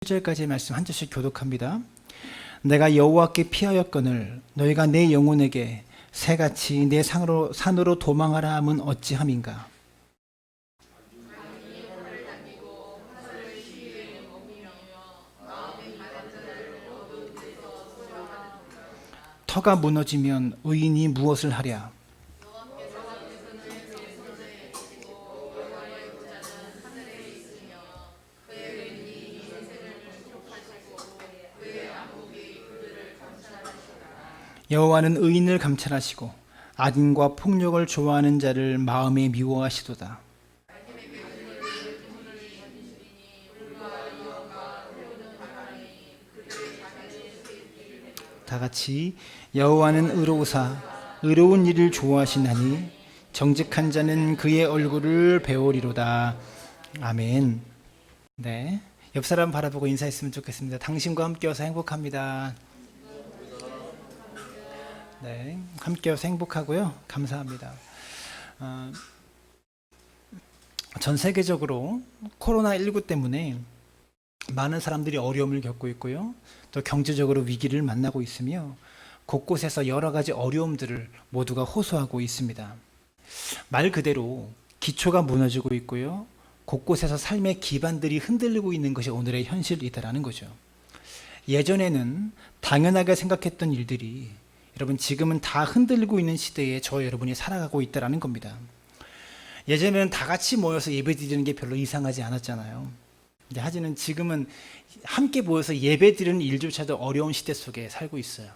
1절까지의 말씀 한 절씩 교독합니다. 내가 여호와께 피하였거늘 너희가 내 영혼에게 새같이 내 산으로 도망하라 함은 어찌함인가. 터가 무너지면 의인이 무엇을 하랴. 여호와는 의인을 감찰하시고 악인과 폭력을 좋아하는 자를 마음에 미워하시도다. 다같이 여호와는 의로우사 의로운 일을 좋아하시나니 정직한 자는 그의 얼굴을 배우리로다. 아멘. 네, 옆 사람 바라보고 인사했으면 좋겠습니다. 당신과 함께여서 행복합니다. 네, 함께여서 행복하고요. 감사합니다. 전 세계적으로 코로나19 때문에 많은 사람들이 어려움을 겪고 있고요. 또 경제적으로 위기를 만나고 있으며 곳곳에서 여러 가지 어려움들을 모두가 호소하고 있습니다. 말 그대로 기초가 무너지고 있고요. 곳곳에서 삶의 기반들이 흔들리고 있는 것이 오늘의 현실이다라는 거죠. 예전에는 당연하게 생각했던 일들이 여러분 지금은 다 흔들리고 있는 시대에 저 여러분이 살아가고 있다는 겁니다. 예전에는 다 같이 모여서 예배드리는 게 별로 이상하지 않았잖아요. 하지만 지금은 함께 모여서 예배드리는 일조차도 어려운 시대 속에 살고 있어요.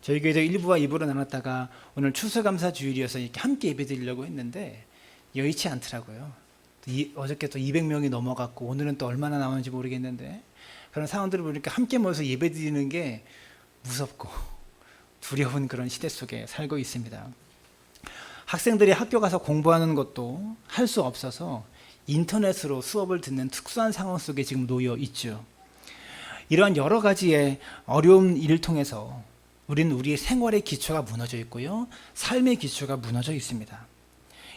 저희 교회도 1부와 2부로 나눴다가 오늘 추수감사 주일이어서 이렇게 함께 예배드리려고 했는데 여의치 않더라고요. 어저께 또 200명이 넘어갔고 오늘은 또 얼마나 나오는지 모르겠는데 그런 상황들을 보니까 함께 모여서 예배드리는 게 무섭고 두려운 그런 시대 속에 살고 있습니다. 학생들이 학교 가서 공부하는 것도 할 수 없어서 인터넷으로 수업을 듣는 특수한 상황 속에 지금 놓여 있죠. 이러한 여러 가지의 어려운 일을 통해서 우리는 우리의 생활의 기초가 무너져 있고요. 삶의 기초가 무너져 있습니다.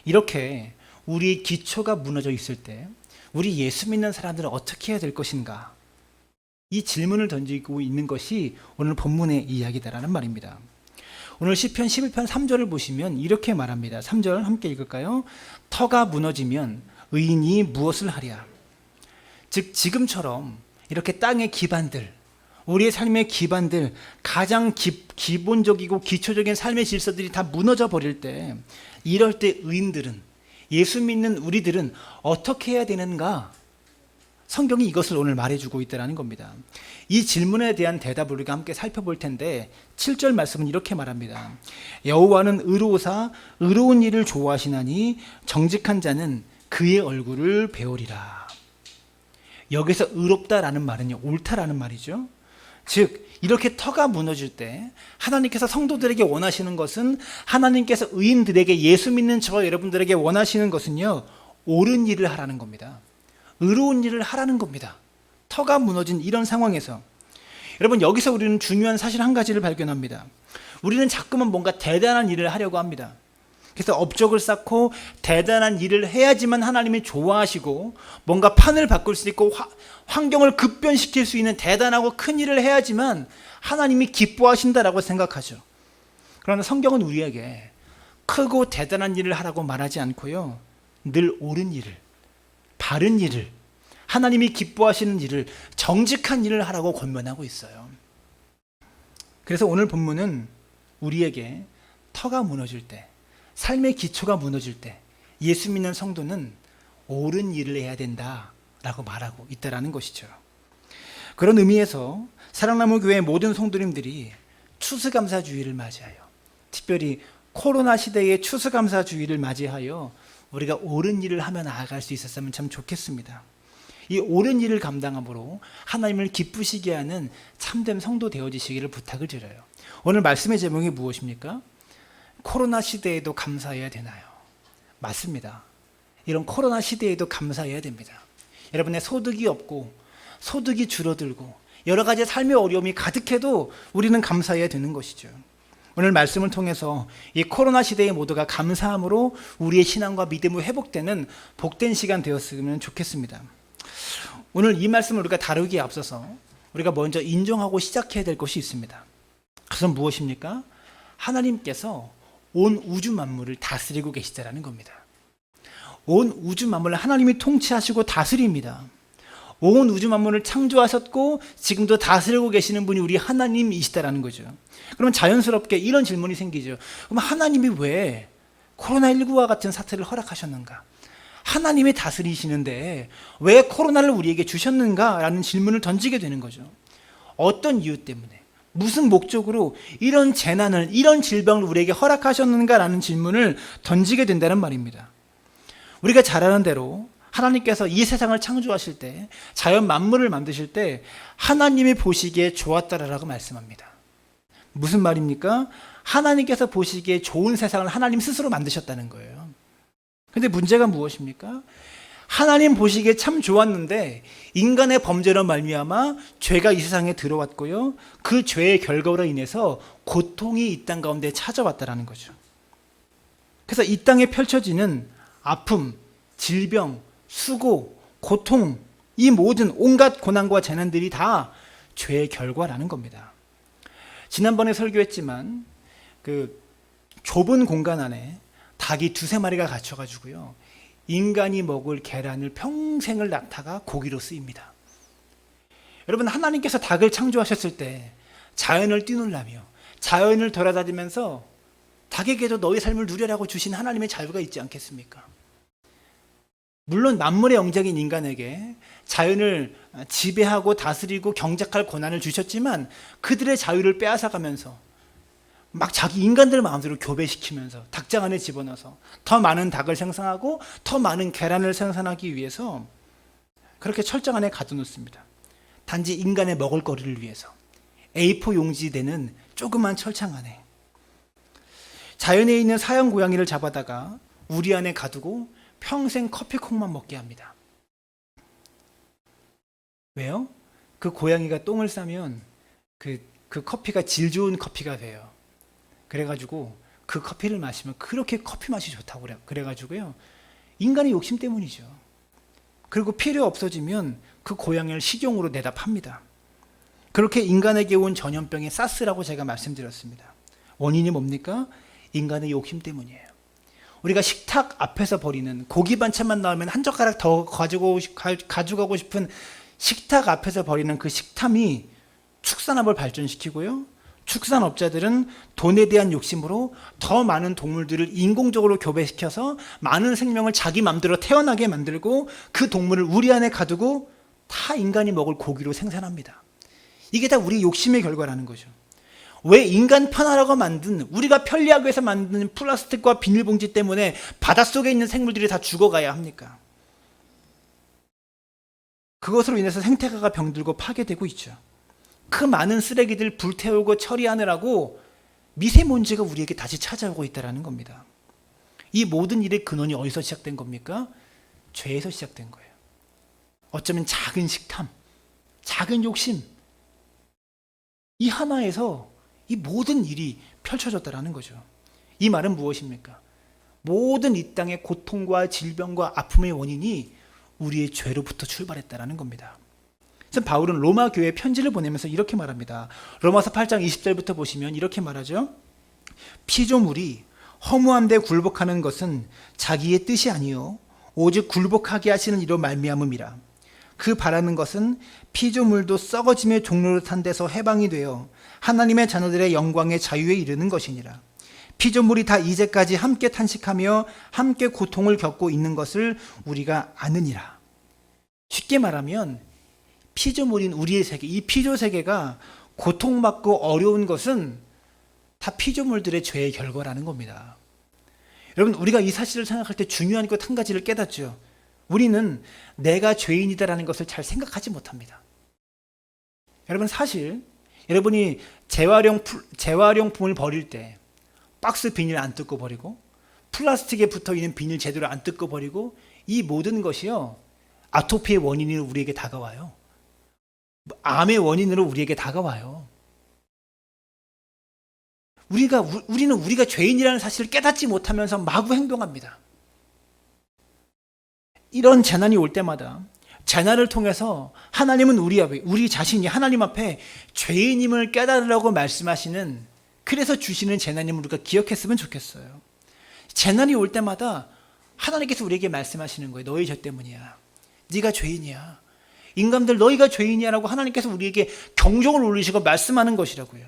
이렇게 우리의 기초가 무너져 있을 때 우리 예수 믿는 사람들은 어떻게 해야 될 것인가? 이 질문을 던지고 있는 것이 오늘 본문의 이야기다라는 말입니다. 오늘 시편 11편 3절을 보시면 이렇게 말합니다. 3절 함께 읽을까요? 터가 무너지면 의인이 무엇을 하랴. 즉 지금처럼 이렇게 땅의 기반들, 우리의 삶의 기반들, 가장 기본적이고 기초적인 삶의 질서들이 다 무너져 버릴 때, 이럴 때 의인들은, 예수 믿는 우리들은 어떻게 해야 되는가? 성경이 이것을 오늘 말해주고 있다는 겁니다. 이 질문에 대한 대답을 우리가 함께 살펴볼 텐데 7절 말씀은 이렇게 말합니다. 여호와는 의로우사 의로운 일을 좋아하시나니 정직한 자는 그의 얼굴을 배우리라. 여기서 의롭다라는 말은요, 옳다라는 말이죠. 즉 이렇게 터가 무너질 때 하나님께서 성도들에게 원하시는 것은, 하나님께서 의인들에게, 예수 믿는 저 여러분들에게 원하시는 것은요, 옳은 일을 하라는 겁니다. 의로운 일을 하라는 겁니다. 터가 무너진 이런 상황에서 여러분, 여기서 우리는 중요한 사실 한 가지를 발견합니다. 우리는 자꾸만 뭔가 대단한 일을 하려고 합니다. 그래서 업적을 쌓고 대단한 일을 해야지만 하나님이 좋아하시고 뭔가 판을 바꿀 수 있고 환경을 급변시킬 수 있는 대단하고 큰 일을 해야지만 하나님이 기뻐하신다라고 생각하죠. 그러나 성경은 우리에게 크고 대단한 일을 하라고 말하지 않고요, 늘 옳은 일을, 바른 일을, 하나님이 기뻐하시는 일을, 정직한 일을 하라고 권면하고 있어요. 그래서 오늘 본문은 우리에게 터가 무너질 때, 삶의 기초가 무너질 때 예수 믿는 성도는 옳은 일을 해야 된다라고 말하고 있다는 것이죠. 그런 의미에서 사랑나무 교회 모든 성도님들이 추수감사주의를 맞이하여, 특별히 코로나 시대의 추수감사주의를 맞이하여 우리가 옳은 일을 하며 나아갈 수 있었으면 참 좋겠습니다. 이 옳은 일을 감당함으로 하나님을 기쁘시게 하는 참된 성도 되어지시기를 부탁을 드려요. 오늘 말씀의 제목이 무엇입니까? 코로나 시대에도 감사해야 되나요? 맞습니다. 이런 코로나 시대에도 감사해야 됩니다. 여러분의 소득이 없고 소득이 줄어들고 여러 가지 삶의 어려움이 가득해도 우리는 감사해야 되는 것이죠. 오늘 말씀을 통해서 이 코로나 시대의 모두가 감사함으로 우리의 신앙과 믿음이 회복되는 복된 시간 되었으면 좋겠습니다. 오늘 이 말씀을 우리가 다루기에 앞서서 우리가 먼저 인정하고 시작해야 될 것이 있습니다. 그것은 무엇입니까? 하나님께서 온 우주 만물을 다스리고 계시다라는 겁니다. 온 우주 만물을 하나님이 통치하시고 다스립니다. 온 우주 만물을 창조하셨고 지금도 다스리고 계시는 분이 우리 하나님이시다라는 거죠. 그러면 자연스럽게 이런 질문이 생기죠. 그럼 하나님이 왜 코로나19와 같은 사태를 허락하셨는가? 하나님이 다스리시는데 왜 코로나를 우리에게 주셨는가? 라는 질문을 던지게 되는 거죠. 어떤 이유 때문에, 무슨 목적으로 이런 재난을, 이런 질병을 우리에게 허락하셨는가? 라는 질문을 던지게 된다는 말입니다. 우리가 잘 아는 대로 하나님께서 이 세상을 창조하실 때, 자연 만물을 만드실 때 하나님이 보시기에 좋았다라고 말씀합니다. 무슨 말입니까? 하나님께서 보시기에 좋은 세상을 하나님 스스로 만드셨다는 거예요. 근데 문제가 무엇입니까? 하나님 보시기에 참 좋았는데 인간의 범죄로 말미암아 죄가 이 세상에 들어왔고요. 그 죄의 결과로 인해서 고통이 이 땅 가운데 찾아왔다라는 거죠. 그래서 이 땅에 펼쳐지는 아픔, 질병, 수고, 고통, 이 모든 온갖 고난과 재난들이 다 죄의 결과라는 겁니다. 지난번에 설교했지만 그 좁은 공간 안에 닭이 2-3마리가 갇혀가지고요. 인간이 먹을 계란을 평생을 낳다가 고기로 쓰입니다. 여러분, 하나님께서 닭을 창조하셨을 때 자연을 뛰놀라며 자연을 돌아다니면서 닭에게도 너의 삶을 누려라고 주신 하나님의 자유가 있지 않겠습니까? 물론 만물의 영장인 인간에게 자연을 지배하고 다스리고 경작할 권한을 주셨지만 그들의 자유를 빼앗아가면서 막 자기 인간들 마음대로 교배시키면서 닭장 안에 집어넣어서 더 많은 닭을 생산하고 더 많은 계란을 생산하기 위해서 그렇게 철장 안에 가둬놓습니다. 단지 인간의 먹을거리를 위해서 A4 용지 되는 조그만 철창 안에 자연에 있는 사형 고양이를 잡아다가 우리 안에 가두고 평생 커피콩만 먹게 합니다. 왜요? 그 고양이가 똥을 싸면 그 커피가 질 좋은 커피가 돼요. 그래가지고 그 커피를 마시면 그렇게 커피 맛이 좋다고 그래가지고요. 인간의 욕심 때문이죠. 그리고 필요 없어지면 그 고양이를 식용으로 내다 팝니다. 그렇게 인간에게 온 전염병의 사스라고 제가 말씀드렸습니다. 원인이 뭡니까? 인간의 욕심 때문이에요. 우리가 식탁 앞에서 버리는 고기 반찬만 나오면 한 젓가락 더 가져가고 싶은 식탁 앞에서 버리는 그 식탐이 축산업을 발전시키고요. 축산업자들은 돈에 대한 욕심으로 더 많은 동물들을 인공적으로 교배시켜서 많은 생명을 자기 맘대로 태어나게 만들고 그 동물을 우리 안에 가두고 다 인간이 먹을 고기로 생산합니다. 이게 다 우리 욕심의 결과라는 거죠. 왜 인간 편하라고 만든, 우리가 편리하기 위해서 만든 플라스틱과 비닐봉지 때문에 바닷속에 있는 생물들이 다 죽어가야 합니까? 그것으로 인해서 생태계가 병들고 파괴되고 있죠. 그 많은 쓰레기들 불태우고 처리하느라고 미세먼지가 우리에게 다시 찾아오고 있다는 겁니다. 이 모든 일의 근원이 어디서 시작된 겁니까? 죄에서 시작된 거예요. 어쩌면 작은 식탐, 작은 욕심, 이 하나에서 이 모든 일이 펼쳐졌다는 거죠. 이 말은 무엇입니까? 모든 이 땅의 고통과 질병과 아픔의 원인이 우리의 죄로부터 출발했다는 겁니다. 그래서 바울은 로마 교회에 편지를 보내면서 이렇게 말합니다. 로마서 8장 20절부터 보시면 이렇게 말하죠. 피조물이 허무함되 굴복하는 것은 자기의 뜻이 아니요 오직 굴복하게 하시는 이로 말미암음이라. 그 바라는 것은 피조물도 썩어짐의 종로를 탄 데서 해방이 되어 하나님의 자녀들의 영광의 자유에 이르는 것이니라. 피조물이 다 이제까지 함께 탄식하며 함께 고통을 겪고 있는 것을 우리가 아느니라. 쉽게 말하면 피조물인 우리의 세계, 이 피조 세계가 고통받고 어려운 것은 다 피조물들의 죄의 결과라는 겁니다. 여러분, 우리가 이 사실을 생각할 때 중요한 것 한 가지를 깨닫죠. 우리는 내가 죄인이다라는 것을 잘 생각하지 못합니다. 여러분, 사실 여러분이 재활용품을 버릴 때 박스 비닐 안 뜯고 버리고 플라스틱에 붙어있는 비닐 제대로 안 뜯고 버리고 이 모든 것이요 아토피의 원인으로 우리에게 다가와요. 암의 원인으로 우리에게 다가와요. 우리는 우리가 죄인이라는 사실을 깨닫지 못하면서 마구 행동합니다. 이런 재난이 올 때마다 재난을 통해서 하나님은 우리 자신이 하나님 앞에 죄인임을 깨달으라고 말씀하시는, 그래서 주시는 재난임을 우리가 기억했으면 좋겠어요. 재난이 올 때마다 하나님께서 우리에게 말씀하시는 거예요. 너희 죄 때문이야. 네가 죄인이야. 인간들 너희가 죄인이야 라고 하나님께서 우리에게 경종을 울리시고 말씀하는 것이라고요.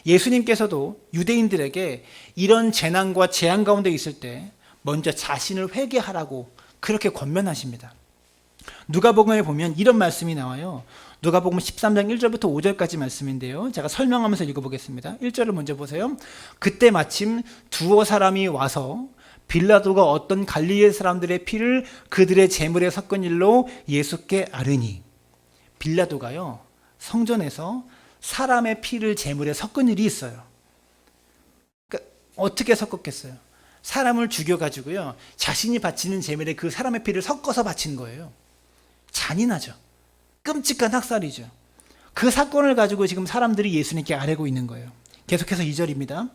예수님께서도 유대인들에게 이런 재난과 재앙 가운데 있을 때 먼저 자신을 회개하라고 그렇게 권면하십니다. 누가복음에 보면 이런 말씀이 나와요. 누가복음 13장 1절부터 5절까지 말씀인데요. 제가 설명하면서 읽어보겠습니다. 1절을 먼저 보세요. 그때 마침 두어 사람이 와서 빌라도가 어떤 갈릴리 사람들의 피를 그들의 제물에 섞은 일로 예수께 아뢰니. 빌라도가요, 성전에서 사람의 피를 제물에 섞은 일이 있어요. 그러니까 어떻게 섞었겠어요? 사람을 죽여가지고요, 자신이 바치는 제물에 그 사람의 피를 섞어서 바친 거예요. 잔인하죠. 끔찍한 학살이죠. 그 사건을 가지고 지금 사람들이 예수님께 아뢰고 있는 거예요. 계속해서 2절입니다.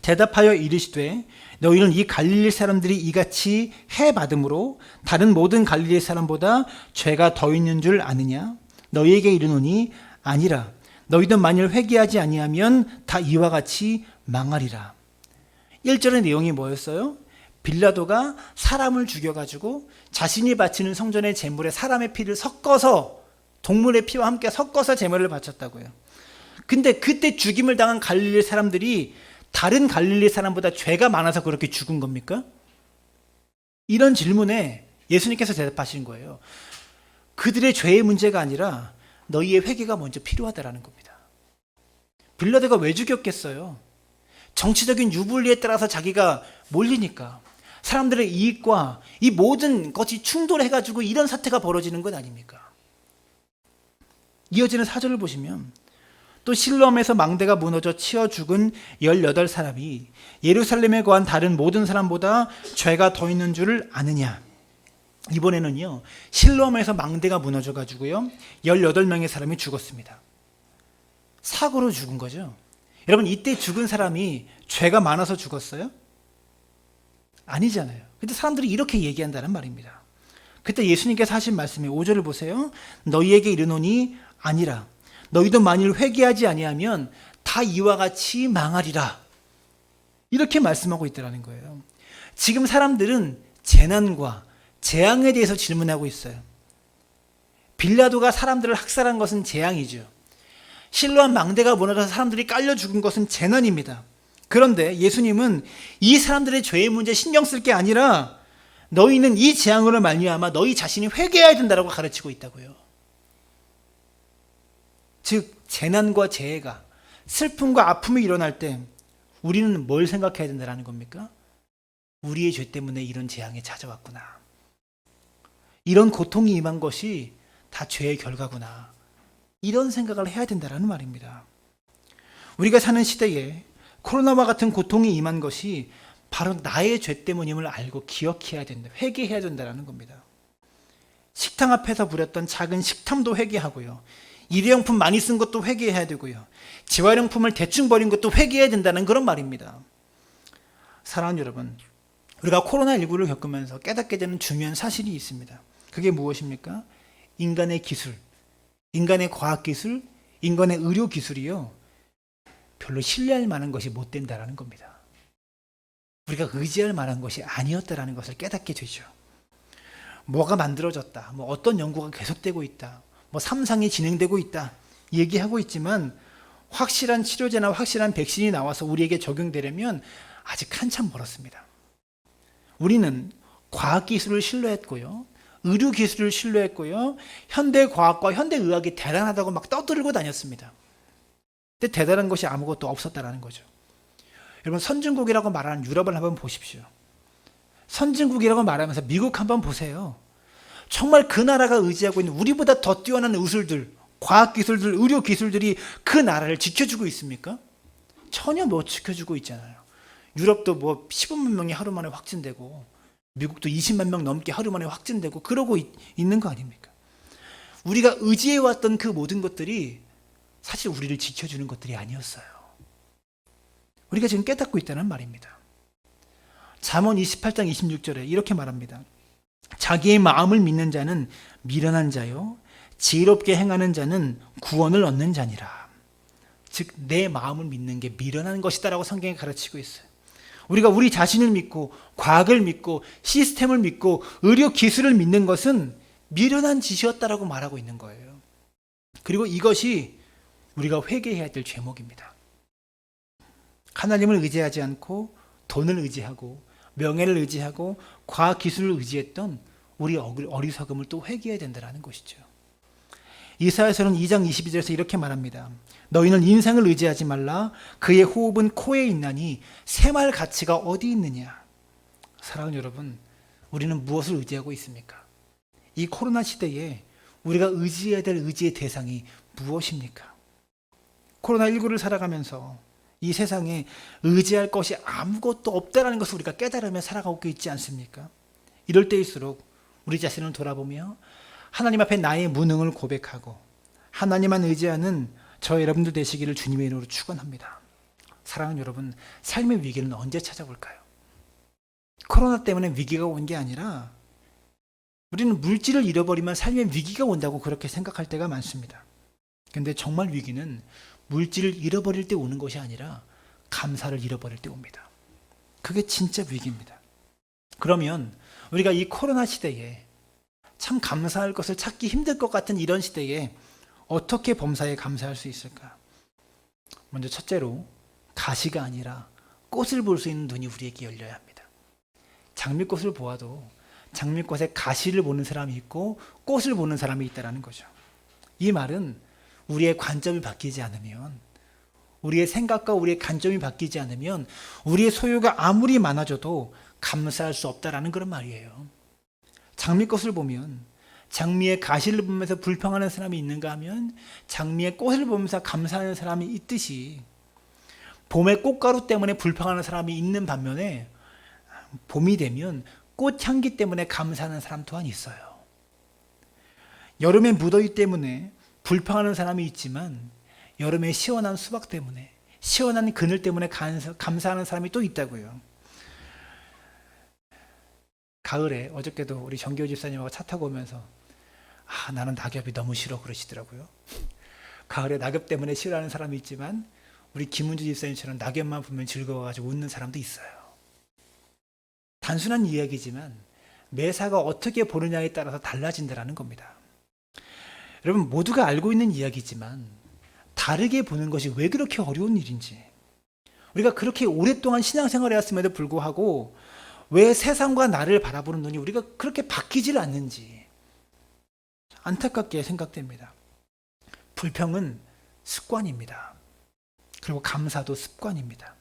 대답하여 이르시되 너희는 이 갈릴리 사람들이 이같이 해받음으로 다른 모든 갈릴리 사람보다 죄가 더 있는 줄 아느냐? 너희에게 이르노니 아니라. 너희도 만일 회개하지 아니하면 다 이와 같이 망하리라. 1절의 내용이 뭐였어요? 빌라도가 사람을 죽여가지고 자신이 바치는 성전의 제물에 사람의 피를 섞어서, 동물의 피와 함께 섞어서 제물을 바쳤다고요. 근데 그때 죽임을 당한 갈릴리 사람들이 다른 갈릴리 사람보다 죄가 많아서 그렇게 죽은 겁니까? 이런 질문에 예수님께서 대답하신 거예요. 그들의 죄의 문제가 아니라 너희의 회개가 먼저 필요하다라는 겁니다. 빌라도가 왜 죽였겠어요? 정치적인 유불리에 따라서 자기가 몰리니까. 사람들의 이익과 이 모든 것이 충돌해가지고 이런 사태가 벌어지는 것 아닙니까? 이어지는 4절을 보시면 또 실로암에서 망대가 무너져 치어 죽은 18사람이 예루살렘에 거한 다른 모든 사람보다 죄가 더 있는 줄을 아느냐. 이번에는요, 실로암에서 망대가 무너져 가지고요 18명의 사람이 죽었습니다. 사고로 죽은 거죠. 여러분, 이때 죽은 사람이 죄가 많아서 죽었어요? 아니잖아요. 근데 사람들이 이렇게 얘기한다는 말입니다. 그때 예수님께서 하신 말씀이 5절을 보세요. 너희에게 이르노니 아니라. 너희도 만일 회개하지 아니하면 다 이와 같이 망하리라. 이렇게 말씀하고 있더라는 거예요. 지금 사람들은 재난과 재앙에 대해서 질문하고 있어요. 빌라도가 사람들을 학살한 것은 재앙이죠. 실로암 망대가 무너져서 사람들이 깔려 죽은 것은 재난입니다. 그런데 예수님은 이 사람들의 죄의 문제 신경 쓸 게 아니라 너희는 이 재앙으로 말미암아 너희 자신이 회개해야 된다고 가르치고 있다고요. 즉 재난과 재해가, 슬픔과 아픔이 일어날 때 우리는 뭘 생각해야 된다는 겁니까? 우리의 죄 때문에 이런 재앙이 찾아왔구나. 이런 고통이 임한 것이 다 죄의 결과구나. 이런 생각을 해야 된다는 말입니다. 우리가 사는 시대에 코로나와 같은 고통이 임한 것이 바로 나의 죄 때문임을 알고 기억해야 된다. 회개해야 된다는 겁니다. 식당 앞에서 부렸던 작은 식탐도 회개하고요. 일회용품 많이 쓴 것도 회개해야 되고요. 재활용품을 대충 버린 것도 회개해야 된다는 그런 말입니다. 사랑하는 여러분, 우리가 코로나19를 겪으면서 깨닫게 되는 중요한 사실이 있습니다. 그게 무엇입니까? 인간의 기술, 인간의 과학기술, 인간의 의료기술이요, 별로 신뢰할 만한 것이 못 된다는 겁니다. 우리가 의지할 만한 것이 아니었다는 것을 깨닫게 되죠. 뭐가 만들어졌다, 뭐 어떤 연구가 계속되고 있다, 뭐 3상이 진행되고 있다 얘기하고 있지만 확실한 치료제나 확실한 백신이 나와서 우리에게 적용되려면 아직 한참 멀었습니다. 우리는 과학기술을 신뢰했고요, 의료기술을 신뢰했고요, 현대과학과 현대의학이 대단하다고 막 떠들고 다녔습니다. 근데 대단한 것이 아무것도 없었다는 거죠. 여러분, 선진국이라고 말하는 유럽을 한번 보십시오. 선진국이라고 말하면서 미국 한번 보세요. 정말 그 나라가 의지하고 있는 우리보다 더 뛰어난 의술들, 과학기술들, 의료기술들이 그 나라를 지켜주고 있습니까? 전혀 못 지켜주고 있잖아요. 유럽도 뭐 15만 명이 하루 만에 확진되고 미국도 20만 명 넘게 하루 만에 확진되고 그러고 있는 거 아닙니까? 우리가 의지해왔던 그 모든 것들이 사실 우리를 지켜주는 것들이 아니었어요. 우리가 지금 깨닫고 있다는 말입니다. 잠언 28장 26절에 이렇게 말합니다. 자기의 마음을 믿는 자는 미련한 자요 지혜롭게 행하는 자는 구원을 얻는 자니라. 즉 내 마음을 믿는 게 미련한 것이다라고 성경이 가르치고 있어요. 우리가 우리 자신을 믿고 과학을 믿고 시스템을 믿고 의료 기술을 믿는 것은 미련한 짓이었다라고 말하고 있는 거예요. 그리고 이것이 우리가 회개해야 될 죄목입니다. 하나님을 의지하지 않고 돈을 의지하고 명예를 의지하고 과학 기술을 의지했던 우리 어리석음을 또 회개해야 된다는 것이죠. 이사야서는 2장 22절에서 이렇게 말합니다. 너희는 인생을 의지하지 말라. 그의 호흡은 코에 있나니 새말 가치가 어디 있느냐. 사랑하는 여러분, 우리는 무엇을 의지하고 있습니까? 이 코로나 시대에 우리가 의지해야 될 의지의 대상이 무엇입니까? 코로나19를 살아가면서 이 세상에 의지할 것이 아무것도 없다는 것을 우리가 깨달으며 살아가고 있지 않습니까? 이럴 때일수록 우리 자신을 돌아보며 하나님 앞에 나의 무능을 고백하고 하나님만 의지하는 저 여러분들 되시기를 주님의 이름으로 축원합니다. 사랑하는 여러분, 삶의 위기는 언제 찾아올까요? 코로나 때문에 위기가 온 게 아니라 우리는 물질을 잃어버리면 삶의 위기가 온다고 그렇게 생각할 때가 많습니다. 그런데 정말 위기는 물질을 잃어버릴 때 오는 것이 아니라 감사를 잃어버릴 때 옵니다. 그게 진짜 위기입니다. 그러면 우리가 이 코로나 시대에 참 감사할 것을 찾기 힘들 것 같은 이런 시대에 어떻게 범사에 감사할 수 있을까? 먼저 첫째로 가시가 아니라 꽃을 볼 수 있는 눈이 우리에게 열려야 합니다. 장미꽃을 보아도 장미꽃에 가시를 보는 사람이 있고 꽃을 보는 사람이 있다는 거죠. 이 말은 우리의 관점이 바뀌지 않으면, 우리의 생각과 우리의 관점이 바뀌지 않으면 우리의 소유가 아무리 많아져도 감사할 수 없다라는 그런 말이에요. 장미꽃을 보면 장미의 가시를 보면서 불평하는 사람이 있는가 하면 장미의 꽃을 보면서 감사하는 사람이 있듯이 봄의 꽃가루 때문에 불평하는 사람이 있는 반면에 봄이 되면 꽃향기 때문에 감사하는 사람 또한 있어요. 여름의 무더위 때문에 불평하는 사람이 있지만 여름의 시원한 수박 때문에, 시원한 그늘 때문에 감사하는 사람이 또 있다고요. 가을에 어저께도 우리 정기호 집사님하고 차 타고 오면서 나는 낙엽이 너무 싫어 그러시더라고요. 가을에 낙엽 때문에 싫어하는 사람이 있지만 우리 김은주 집사님처럼 낙엽만 보면 즐거워가지고 웃는 사람도 있어요. 단순한 이야기지만 매사가 어떻게 보느냐에 따라서 달라진다는 겁니다. 여러분, 모두가 알고 있는 이야기지만 다르게 보는 것이 왜 그렇게 어려운 일인지, 우리가 그렇게 오랫동안 신앙생활을 했음에도 불구하고 왜 세상과 나를 바라보는 눈이 우리가 그렇게 바뀌질 않는지 안타깝게 생각됩니다. 불평은 습관입니다. 그리고 감사도 습관입니다.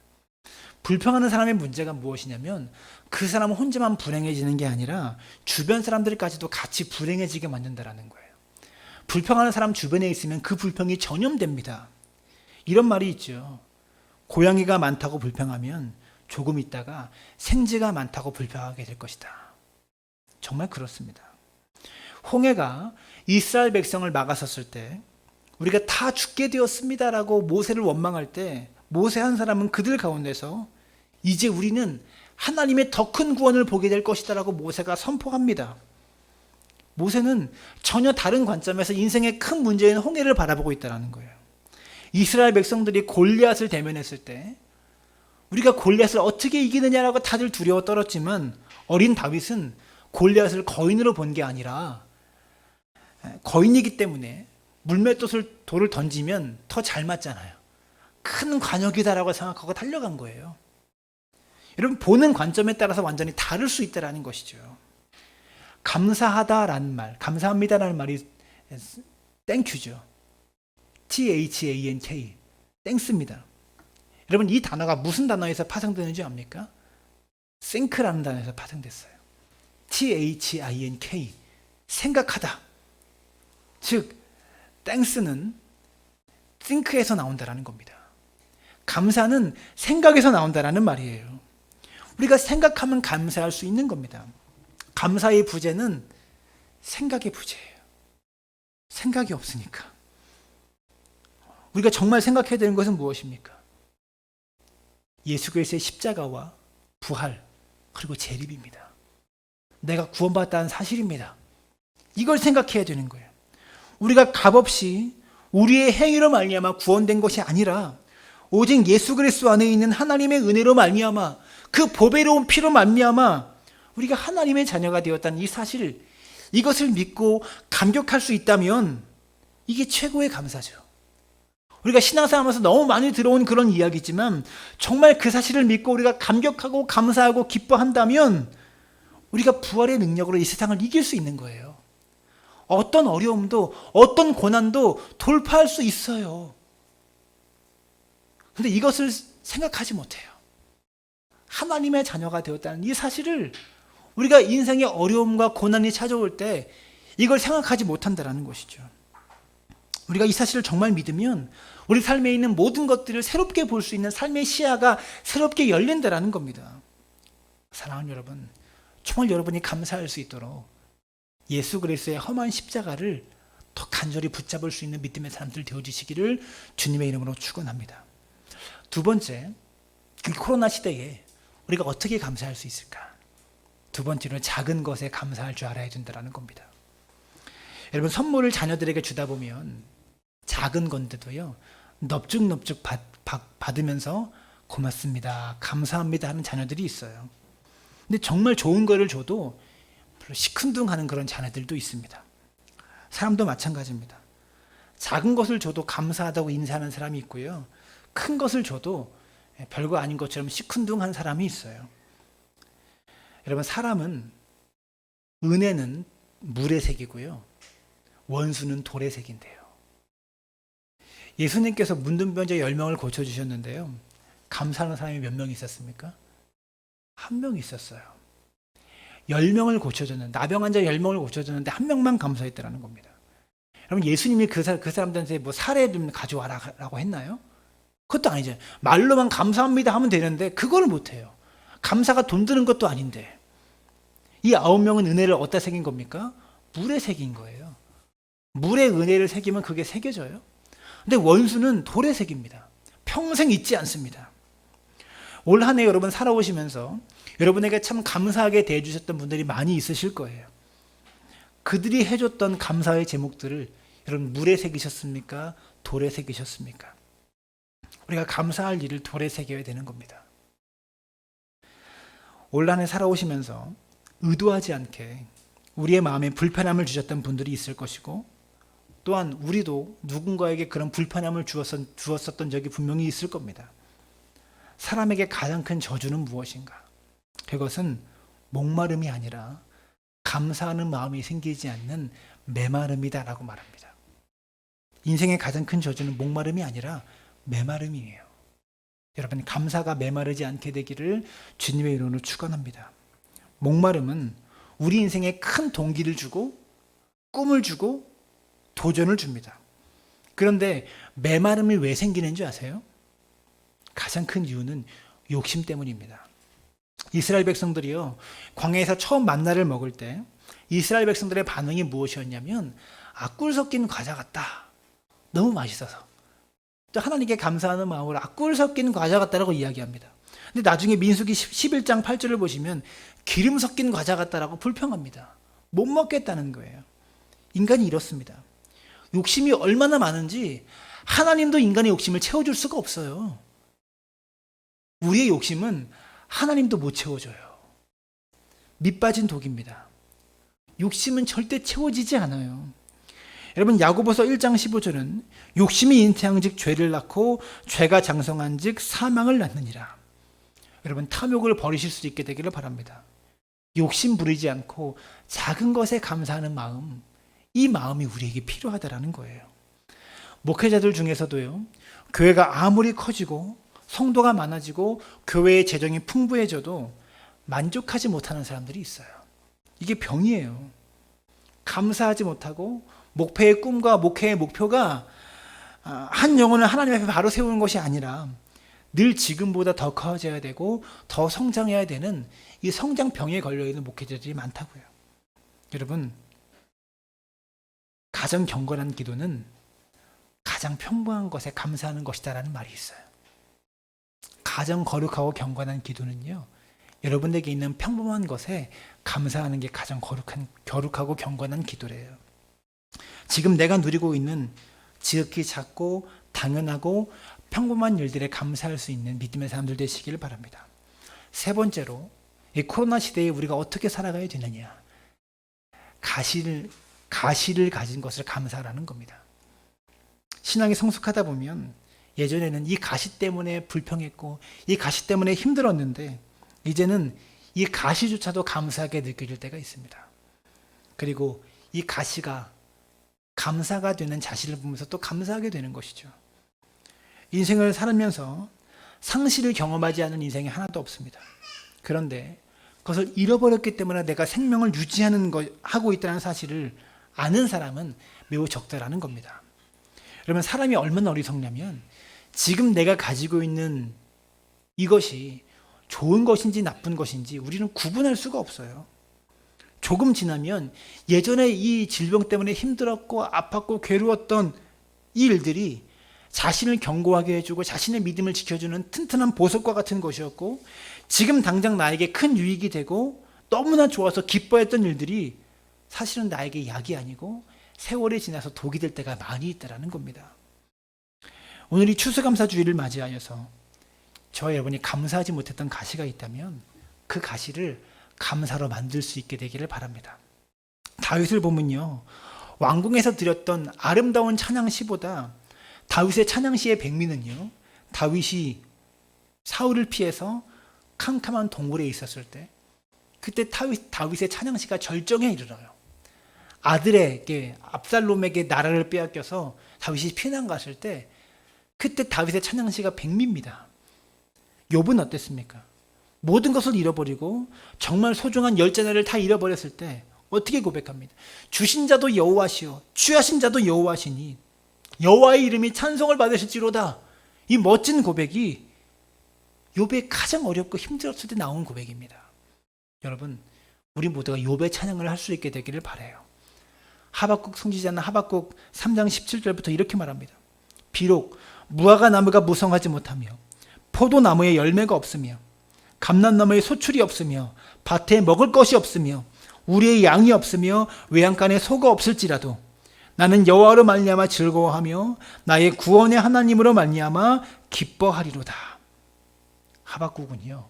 불평하는 사람의 문제가 무엇이냐면 그 사람은 혼자만 불행해지는 게 아니라 주변 사람들까지도 같이 불행해지게 만든다는 거예요. 불평하는 사람 주변에 있으면 그 불평이 전염됩니다. 이런 말이 있죠. 고양이가 많다고 불평하면 조금 있다가 생쥐가 많다고 불평하게 될 것이다. 정말 그렇습니다. 홍해가 이스라엘 백성을 막았었을 때 우리가 다 죽게 되었습니다라고 모세를 원망할 때 모세 한 사람은 그들 가운데서 이제 우리는 하나님의 더 큰 구원을 보게 될 것이다라고 모세가 선포합니다. 모세는 전혀 다른 관점에서 인생의 큰 문제인 홍해를 바라보고 있다는 거예요. 이스라엘 백성들이 골리앗을 대면했을 때 우리가 골리앗을 어떻게 이기느냐라고 다들 두려워 떨었지만 어린 다윗은 골리앗을 거인으로 본 게 아니라 거인이기 때문에 물맷돌을 돌을 던지면 더 잘 맞잖아요. 큰 관역이다라고 생각하고 달려간 거예요. 여러분, 보는 관점에 따라서 완전히 다를 수 있다는 것이죠. 감사하다라는 말, 감사합니다라는 말이 땡큐죠. THANK, 땡스입니다. 여러분, 이 단어가 무슨 단어에서 파생되는지 압니까? think라는 단어에서 파생됐어요. THINK, 생각하다. 즉, 땡스는 think에서 나온다는 겁니다. 감사는 생각에서 나온다는 말이에요. 우리가 생각하면 감사할 수 있는 겁니다. 감사의 부재는 생각의 부재예요. 생각이 없으니까. 우리가 정말 생각해야 되는 것은 무엇입니까? 예수 그리스도의 십자가와 부활, 그리고 재림입니다. 내가 구원받았다는 사실입니다. 이걸 생각해야 되는 거예요. 우리가 값없이 우리의 행위로 말미암아 구원된 것이 아니라 오직 예수 그리스도 안에 있는 하나님의 은혜로 말미암아 그 보배로운 피로 말미암아 우리가 하나님의 자녀가 되었다는 이 사실, 이것을 믿고 감격할 수 있다면 이게 최고의 감사죠. 우리가 신앙생활하면서 너무 많이 들어온 그런 이야기지만 정말 그 사실을 믿고 우리가 감격하고 감사하고 기뻐한다면 우리가 부활의 능력으로 이 세상을 이길 수 있는 거예요. 어떤 어려움도 어떤 고난도 돌파할 수 있어요. 근데 이것을 생각하지 못해요. 하나님의 자녀가 되었다는 이 사실을 우리가 인생의 어려움과 고난이 찾아올 때 이걸 생각하지 못한다는 것이죠. 우리가 이 사실을 정말 믿으면 우리 삶에 있는 모든 것들을 새롭게 볼 수 있는 삶의 시야가 새롭게 열린다는 겁니다. 사랑하는 여러분, 정말 여러분이 감사할 수 있도록 예수 그리스도의 험한 십자가를 더 간절히 붙잡을 수 있는 믿음의 사람들 되어주시기를 주님의 이름으로 축원합니다. 두 번째, 이 코로나 시대에 우리가 어떻게 감사할 수 있을까? 두 번째로 작은 것에 감사할 줄 알아야 된다는 겁니다. 여러분, 선물을 자녀들에게 주다 보면 작은 건데도요, 넙죽넙죽 받으면서 고맙습니다, 감사합니다 하는 자녀들이 있어요. 근데 정말 좋은 거를 줘도 별로 시큰둥하는 그런 자녀들도 있습니다. 사람도 마찬가지입니다. 작은 것을 줘도 감사하다고 인사하는 사람이 있고요, 큰 것을 줘도 별거 아닌 것처럼 시큰둥한 사람이 있어요. 여러분, 사람은 은혜는 물의 색이고요, 원수는 돌의 색인데요. 예수님께서 문둥병자 10명을 고쳐주셨는데요, 감사하는 사람이 몇 명 있었습니까? 한 명 있었어요. 10명을 고쳐줬는데, 나병 환자 10명을 고쳐줬는데 한 명만 감사했다는 겁니다. 여러분, 예수님이 그 사람들한테 뭐 사례 좀 가져와라라고 했나요? 그것도 아니죠. 말로만 감사합니다 하면 되는데 그걸 못해요. 감사가 돈 드는 것도 아닌데. 이 9명은 은혜를 어디다 새긴 겁니까? 물에 새긴 거예요. 물에 은혜를 새기면 그게 새겨져요. 근데 원수는 돌에 새깁니다. 평생 잊지 않습니다. 올 한 해 여러분 살아오시면서 여러분에게 참 감사하게 대해주셨던 분들이 많이 있으실 거예요. 그들이 해줬던 감사의 제목들을 여러분 물에 새기셨습니까? 돌에 새기셨습니까? 우리가 감사할 일을 돌에 새겨야 되는 겁니다. 올 한 해 살아오시면서 의도하지 않게 우리의 마음에 불편함을 주셨던 분들이 있을 것이고, 또한 우리도 누군가에게 그런 불편함을 주었었던 적이 분명히 있을 겁니다. 사람에게 가장 큰 저주는 무엇인가? 그것은 목마름이 아니라 감사하는 마음이 생기지 않는 메마름이다라고 말합니다. 인생의 가장 큰 저주는 목마름이 아니라 메마름이에요. 여러분, 감사가 메마르지 않게 되기를 주님의 이름으로 축원합니다. 목마름은 우리 인생에 큰 동기를 주고 꿈을 주고 도전을 줍니다. 그런데 메마름이 왜 생기는 줄 아세요? 가장 큰 이유는 욕심 때문입니다. 이스라엘 백성들이요, 광야에서 처음 만나를 먹을 때 이스라엘 백성들의 반응이 무엇이었냐면 꿀 섞인 과자 같다, 너무 맛있어서. 또 하나님께 감사하는 마음으로 꿀 섞인 과자 같다라고 이야기합니다. 근데 나중에 민수기 11장 8절을 보시면 기름 섞인 과자 같다라고 불평합니다. 못 먹겠다는 거예요. 인간이 이렇습니다. 욕심이 얼마나 많은지 하나님도 인간의 욕심을 채워줄 수가 없어요. 우리의 욕심은 하나님도 못 채워줘요. 밑빠진 독입니다. 욕심은 절대 채워지지 않아요. 여러분, 야고보서 1장 15절은 욕심이 잉태한즉 죄를 낳고 죄가 장성한즉 사망을 낳느니라. 여러분, 탐욕을 버리실 수 있게 되기를 바랍니다. 욕심 부리지 않고 작은 것에 감사하는 마음, 이 마음이 우리에게 필요하다라는 거예요. 목회자들 중에서도요, 교회가 아무리 커지고 성도가 많아지고 교회의 재정이 풍부해져도 만족하지 못하는 사람들이 있어요. 이게 병이에요. 감사하지 못하고 목회의 꿈과 목회의 목표가 한 영혼을 하나님 앞에 바로 세우는 것이 아니라 늘 지금보다 더 커져야 되고 더 성장해야 되는 이 성장병에 걸려있는 목회자들이 많다고요. 여러분, 가장 경건한 기도는 가장 평범한 것에 감사하는 것이다라는 말이 있어요. 가장 거룩하고 경건한 기도는요, 여러분에게 있는 평범한 것에 감사하는 게 가장 거룩하고 경건한 기도래요. 지금 내가 누리고 있는 지극히 작고 당연하고 평범한 일들에 감사할 수 있는 믿음의 사람들 되시길 바랍니다. 세 번째로, 이 코로나 시대에 우리가 어떻게 살아가야 되느냐. 가시를 가진 것을 감사하라는 겁니다. 신앙이 성숙하다 보면 예전에는 이 가시 때문에 불평했고 이 가시 때문에 힘들었는데 이제는 이 가시조차도 감사하게 느껴질 때가 있습니다. 그리고 이 가시가 감사가 되는 자신을 보면서 또 감사하게 되는 것이죠. 인생을 살면서 상실을 경험하지 않은 인생이 하나도 없습니다. 그런데 그것을 잃어버렸기 때문에 내가 생명을 하고 있다는 사실을 아는 사람은 매우 적다라는 겁니다. 그러면 사람이 얼마나 어리석냐면 지금 내가 가지고 있는 이것이 좋은 것인지 나쁜 것인지 우리는 구분할 수가 없어요. 조금 지나면 예전에 이 질병 때문에 힘들었고 아팠고 괴로웠던 이 일들이 자신을 견고하게 해주고 자신의 믿음을 지켜주는 튼튼한 보석과 같은 것이었고 지금 당장 나에게 큰 유익이 되고 너무나 좋아서 기뻐했던 일들이 사실은 나에게 약이 아니고 세월이 지나서 독이 될 때가 많이 있다는 겁니다. 오늘 이 추수감사주의를 맞이하여서 저와 여러분이 감사하지 못했던 가시가 있다면 그 가시를 감사로 만들 수 있게 되기를 바랍니다. 다윗을 보면요, 왕궁에서 드렸던 아름다운 찬양시보다 다윗의 찬양시의 백미는요, 다윗이 사울을 피해서 캄캄한 동굴에 있었을 때 그때 다윗의 찬양시가 절정에 이르러요. 아들에게 압살롬에게 나라를 빼앗겨서 다윗이 피난 갔을 때 그때 다윗의 찬양시가 백미입니다. 욥은 어땠습니까? 모든 것을 잃어버리고 정말 소중한 열자나를 다 잃어버렸을 때 어떻게 고백합니다? 주신 자도 여호와시오 취하신 자도 여호와시니 여호와의 이름이 찬송을 받으실지로다. 이 멋진 고백이 욥의 가장 어렵고 힘들었을 때 나온 고백입니다. 여러분, 우리 모두가 욥의 찬양을 할 수 있게 되기를 바라요. 하박국 선지자는 하박국 3장 17절부터 이렇게 말합니다. 비록 무화과 나무가 무성하지 못하며 포도나무에 열매가 없으며 감람나무에 소출이 없으며 밭에 먹을 것이 없으며 우리의 양이 없으며 외양간에 소가 없을지라도 나는 여호와로 말미암아 즐거워하며 나의 구원의 하나님으로 말미암아 기뻐하리로다. 하박국은요,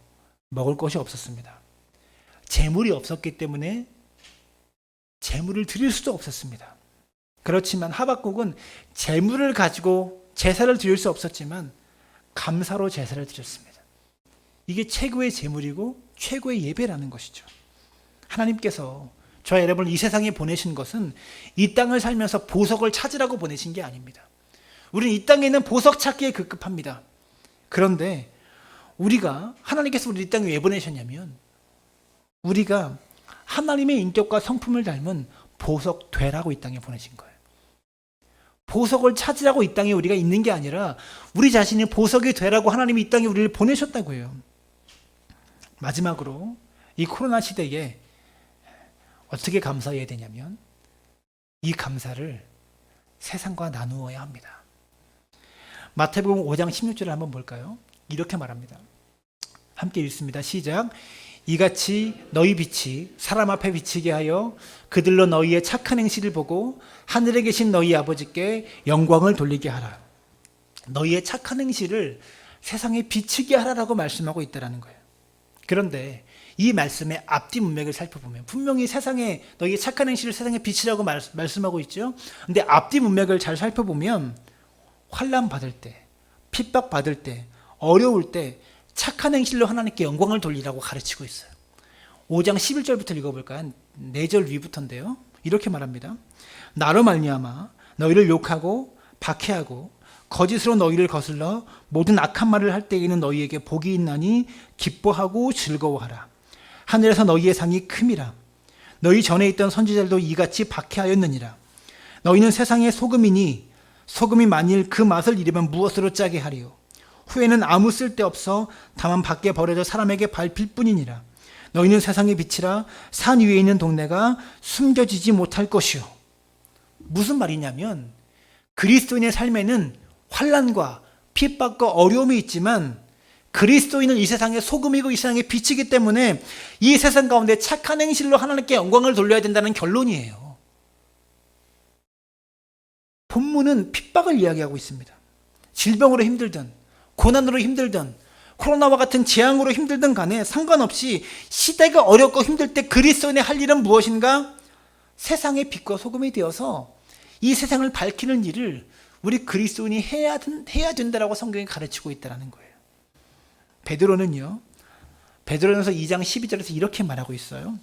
먹을 것이 없었습니다. 재물이 없었기 때문에 재물을 드릴 수도 없었습니다. 그렇지만 하박국은 재물을 가지고 제사를 드릴 수 없었지만 감사로 제사를 드렸습니다. 이게 최고의 재물이고 최고의 예배라는 것이죠. 하나님께서 저와 여러분을 이 세상에 보내신 것은 이 땅을 살면서 보석을 찾으라고 보내신 게 아닙니다. 우리는 이 땅에 있는 보석 찾기에 급급합니다. 그런데 하나님께서 우리 이 땅에 왜 보내셨냐면 우리가 하나님의 인격과 성품을 닮은 보석 되라고 이 땅에 보내신 거예요. 보석을 찾으라고 이 땅에 우리가 있는 게 아니라 우리 자신이 보석이 되라고 하나님이 이 땅에 우리를 보내셨다고 해요. 마지막으로 이 코로나 시대에 어떻게 감사해야 되냐면 이 감사를 세상과 나누어야 합니다. 마태복음 5장 16절을 한번 볼까요? 이렇게 말합니다. 함께 읽습니다. 시작. 이같이 너희 빛이 사람 앞에 비치게 하여 그들로 너희의 착한 행실을 보고 하늘에 계신 너희 아버지께 영광을 돌리게 하라. 너희의 착한 행실을 세상에 비치게 하라라고 말씀하고 있다는 거예요. 그런데 이 말씀의 앞뒤 문맥을 살펴보면 분명히 너희의 착한 행실을 세상에 비치라고 말씀하고 있죠. 근데 앞뒤 문맥을 잘 살펴보면 환난 받을 때, 핍박 받을 때, 어려울 때 착한 행실로 하나님께 영광을 돌리라고 가르치고 있어요. 5장 11절부터 읽어볼까요? 4절 위부터인데요. 이렇게 말합니다. 나로 말미암아 너희를 욕하고 박해하고 거짓으로 너희를 거슬러 모든 악한 말을 할 때에는 너희에게 복이 있나니 기뻐하고 즐거워하라. 하늘에서 너희의 상이 큼이라. 너희 전에 있던 선지자들도 이같이 박해하였느니라. 너희는 세상의 소금이니 소금이 만일 그 맛을 잃으면 무엇으로 짜게 하리요. 후에는 아무 쓸데없어 다만 밖에 버려져 사람에게 밟힐 뿐이니라. 너희는 세상의 빛이라. 산 위에 있는 동네가 숨겨지지 못할 것이요. 무슨 말이냐면 그리스도인의 삶에는 환난과 핍박과 어려움이 있지만 그리스도인은 이 세상의 소금이고 이 세상의 빛이기 때문에 이 세상 가운데 착한 행실로 하나님께 영광을 돌려야 된다는 결론이에요. 본문은 핍박을 이야기하고 있습니다. 질병으로 힘들든 고난으로 힘들든 코로나와 같은 재앙으로 힘들든 간에 상관없이 시대가 어렵고 힘들 때 그리스도인의 할 일은 무엇인가? 세상의 빛과 소금이 되어서 이 세상을 밝히는 일을 우리 그리스도인이 해야 된다라고 성경이 가르치고 있다는 거예요. 베드로는요, 베드로전서 2장 12절에서 이렇게 말하고 있어요.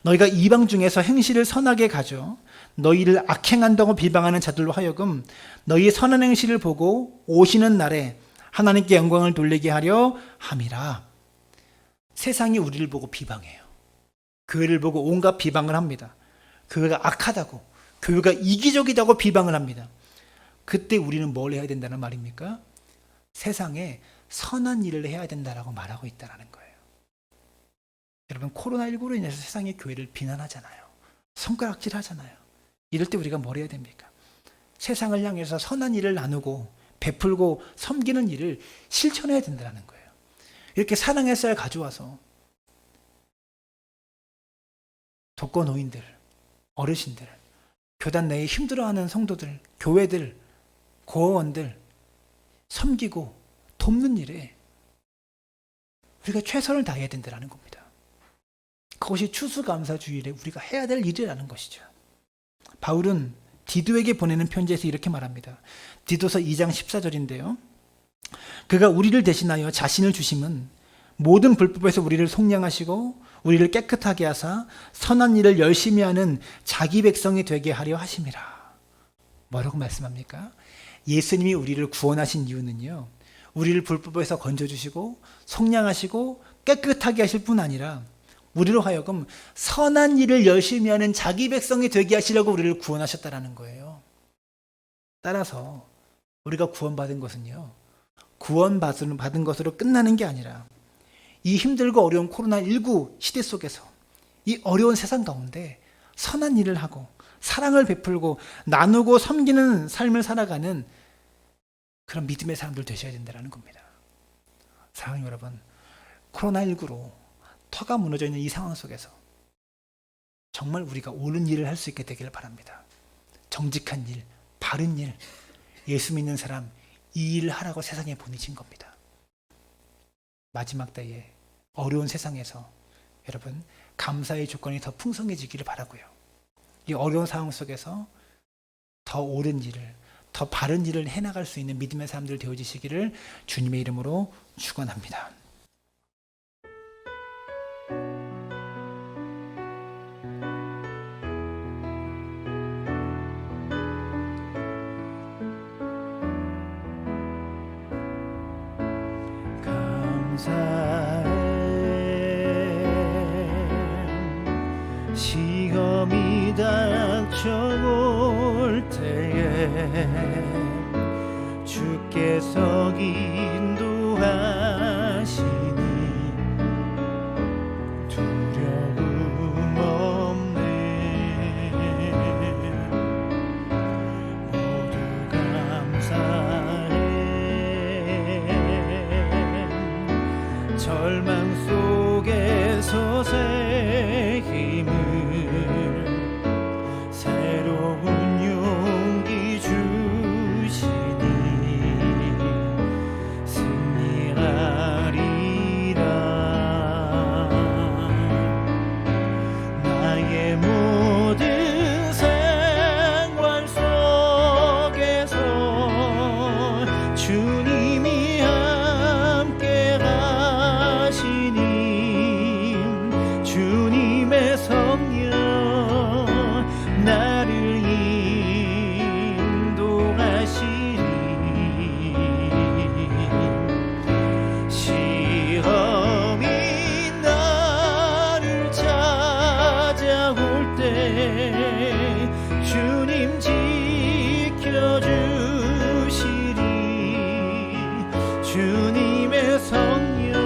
너희가 이방 중에서 행실을 선하게 가져 너희를 악행한다고 비방하는 자들로 하여금 너희 선한 행실을 보고 오시는 날에 하나님께 영광을 돌리게 하려 함이라. 세상이 우리를 보고 비방해요. 교회를 보고 온갖 비방을 합니다. 교회가 악하다고, 교회가 이기적이다고 비방을 합니다. 그때 우리는 뭘 해야 된다는 말입니까? 세상에 선한 일을 해야 된다라고 말하고 있다는 거예요. 여러분, 코로나19로 인해서 세상의 교회를 비난하잖아요. 손가락질 하잖아요. 이럴 때 우리가 뭘 해야 됩니까? 세상을 향해서 선한 일을 나누고 베풀고 섬기는 일을 실천해야 된다는 거예요. 이렇게 사랑의 쌀 가져와서 독거노인들, 어르신들, 교단 내에 힘들어하는 성도들, 교회들, 고어원들 섬기고 돕는 일에 우리가 최선을 다해야 된다는 겁니다. 그것이 추수감사주일에 우리가 해야 될 일이라는 것이죠. 바울은 디도에게 보내는 편지에서 이렇게 말합니다. 디도서 2장 14절인데요. 그가 우리를 대신하여 자신을 주심은 모든 불법에서 우리를 속량하시고 우리를 깨끗하게 하사 선한 일을 열심히 하는 자기 백성이 되게 하려 하심이라. 뭐라고 말씀합니까? 예수님이 우리를 구원하신 이유는요, 우리를 불법에서 건져주시고 속량하시고 깨끗하게 하실 뿐 아니라 우리로 하여금 선한 일을 열심히 하는 자기 백성이 되게 하시려고 우리를 구원하셨다는 거예요. 따라서 우리가 구원받은 것은요, 구원받은 것으로 끝나는 게 아니라 이 힘들고 어려운 코로나19 시대 속에서 이 어려운 세상 가운데 선한 일을 하고 사랑을 베풀고 나누고 섬기는 삶을 살아가는 그런 믿음의 사람들 되셔야 된다는 겁니다. 사랑하는 여러분, 코로나19로 터가 무너져 있는 이 상황 속에서 정말 우리가 옳은 일을 할 수 있게 되기를 바랍니다. 정직한 일, 바른 일, 예수 믿는 사람 이 일을 하라고 세상에 보내신 겁니다. 마지막 때에 어려운 세상에서 여러분 감사의 조건이 더 풍성해지기를 바라고요. 이 어려운 상황 속에서 더 옳은 일을, 더 바른 일을 해나갈 수 있는 믿음의 사람들 되어지시기를 주님의 이름으로 축원합니다. 시험이 닥쳐올 때에 주께서 인도하시니 두려움 없네. 모두 감사해. 절망 속에서 새 힘을 새로운 용기 주시니 승리하리라. 나의 모든 생활 속에서 주님이 함께 하시니 주님의 성령 나를 인도하시리. 시험이 나를 찾아올 때 주님 지켜주시리. 주님의 성령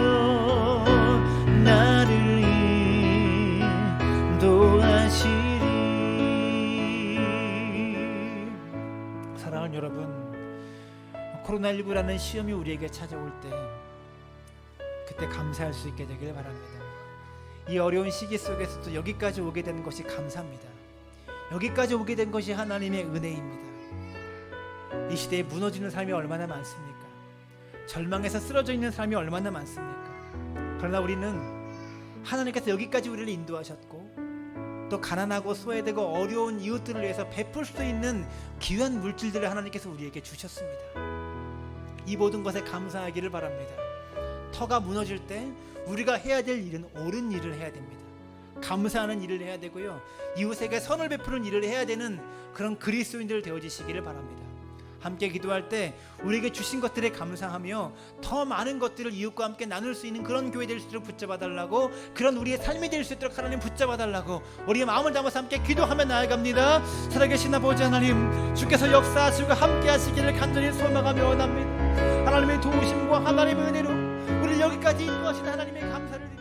나를 인도하시리. 사랑하는 여러분, 코로나19라는 시험이 우리에게 찾아올 때 그때 감사할 수 있게 되길 바랍니다. 이 어려운 시기 속에서도 여기까지 오게 된 것이 감사입니다. 여기까지 오게 된 것이 하나님의 은혜입니다. 이 시대에 무너지는 삶이 얼마나 많습니까? 절망에서 쓰러져 있는 삶이 얼마나 많습니까? 그러나 우리는 하나님께서 여기까지 우리를 인도하셨고 또 가난하고 소외되고 어려운 이웃들을 위해서 베풀 수 있는 귀한 물질들을 하나님께서 우리에게 주셨습니다. 이 모든 것에 감사하기를 바랍니다. 터가 무너질 때 우리가 해야 될 일은 옳은 일을 해야 됩니다. 감사하는 일을 해야 되고요, 이웃에게 선을 베푸는 일을 해야 되는 그런 그리스도인들 되어지시기를 바랍니다. 함께 기도할 때 우리에게 주신 것들에 감사하며 더 많은 것들을 이웃과 함께 나눌 수 있는 그런 교회 될 수 있도록 붙잡아 달라고, 그런 우리의 삶이 될 수 있도록 하나님 붙잡아 달라고 우리의 마음을 담아서 함께 기도하며 나아갑니다. 살아계신 아버지 하나님, 주께서 역사하시고 함께 하시기를 간절히 소망하며 원합니다. 하나님의 도우심과 하나님의 은혜로 우리를 여기까지 인도하신 하나님의 감사를 드립니다.